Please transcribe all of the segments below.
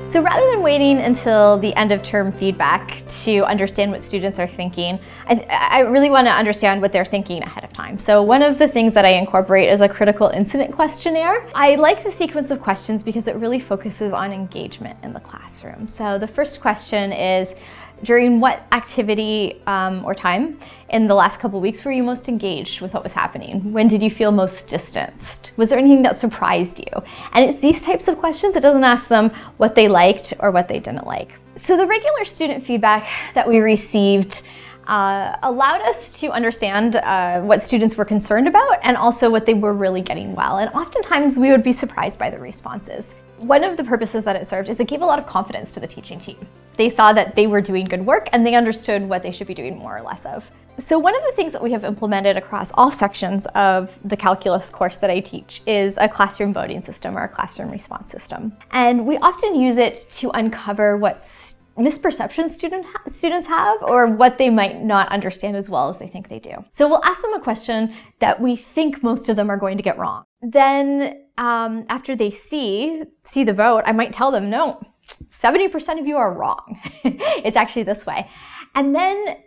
So rather than waiting until the end of term feedback to understand what students are thinking, I really want to understand what they're thinking ahead of time. So one of the things that I incorporate is a critical incident questionnaire. I like the sequence of questions because it really focuses on engagement in the classroom. So the first question is, during what activity or time in the last couple of weeks were you most engaged with what was happening? When did you feel most distanced? Was there anything that surprised you? And it's these types of questions. It doesn't ask them what they liked or what they didn't like. So the regular student feedback that we received allowed us to understand what students were concerned about and also what they were really getting well. And oftentimes we would be surprised by the responses. One of the purposes that it served is it gave a lot of confidence to the teaching team. They saw that they were doing good work and they understood what they should be doing more or less of. So one of the things that we have implemented across all sections of the calculus course that I teach is a classroom voting system or a classroom response system. And we often use it to uncover what misperceptions students have or what they might not understand as well as they think they do. So we'll ask them a question that we think most of them are going to get wrong. Then after they see the vote, I might tell them, no, 70% of you are wrong. It's actually this way. And then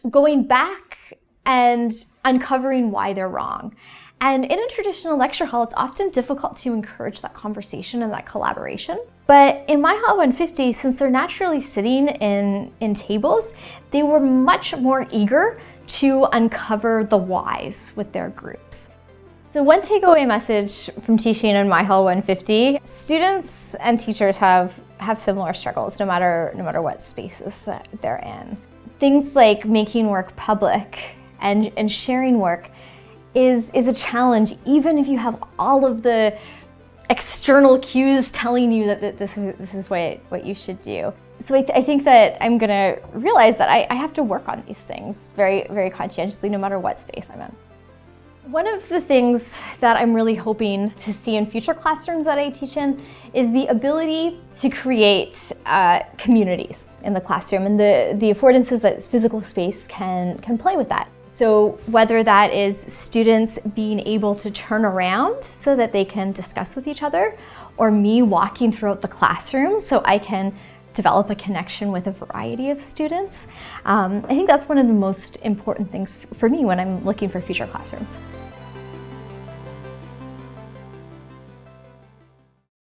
going back and uncovering why they're wrong. And in a traditional lecture hall, it's often difficult to encourage that conversation and that collaboration. But in My Hall 150, since they're naturally sitting in tables, they were much more eager to uncover the whys with their groups. So one takeaway message from teaching in My Hall 150, students and teachers have similar struggles no matter what spaces that they're in. Things like making work public and sharing work is a challenge, even if you have all of the external cues telling you that this is what you should do. So I think that I'm gonna realize that I have to work on these things very, very conscientiously, no matter what space I'm in. One of the things that I'm really hoping to see in future classrooms that I teach in is the ability to create communities in the classroom and the affordances that physical space can play with that. So whether that is students being able to turn around so that they can discuss with each other, or me walking throughout the classroom so I can develop a connection with a variety of students. I think that's one of the most important things for me when I'm looking for future classrooms.